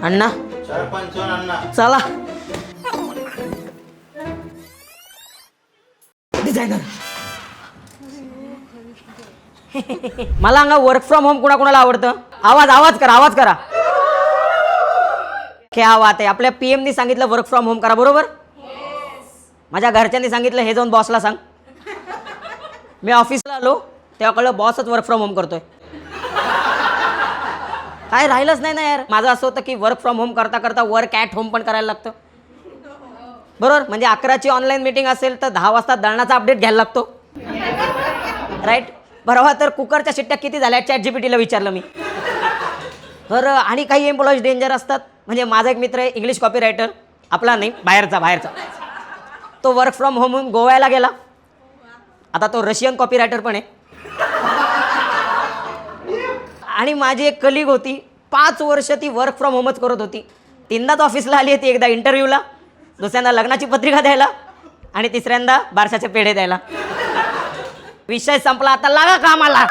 अण्णा 4-5 अण्णा चला. डिझायनर मला सांगा वर्क फ्रॉम होम कुणाकुणाला आवडतं? आवाज आवाज करा, आवाज करा. क्या बात आहे. आपल्या PM नी सांगितलं वर्क फ्रॉम होम करा, बरोबर? माझ्या घरच्यांनी सांगितलं हे जाऊन बॉसला सांग. मी ऑफिसला आलो तेव्हा कळलं बॉसच वर्क फ्रॉम होम करतोय. काय राहिलंच नाही ना यार. माझं असं होतं की वर्क फ्रॉम होम करता करता वर्क ॲट होम पण करायला लागतं, बरोबर? म्हणजे 11ची ऑनलाईन मीटिंग असेल तर 10 वाजता दळणाचा अपडेट घ्यायला लागतो, राईट? बरोबर. तर कुकरच्या शिट्ट्या किती झाल्या ChatGPTला विचारलं मी. तर आणि काही एम्प्लॉईज डेंजर असतात. म्हणजे माझा एक मित्र आहे इंग्लिश कॉपी रायटर, आपला नाही बाहेरचा, तो वर्क फ्रॉम होम होऊन गोव्याला गेला. आता तो रशियन कॉपी रायटर पण आहे. आणि माझी एक कलिग होती, 5 वर्ष ती वर्क फ्रॉम होमच करत होती. 3दाच ऑफिसला आली होती, एकदा इंटरव्ह्यूला, दुसऱ्यांदा लग्नाची पत्रिका द्यायला आणि तिसऱ्यांदा बारशाचे पेढे द्यायला. विषय संपला, आता लागा कामाला.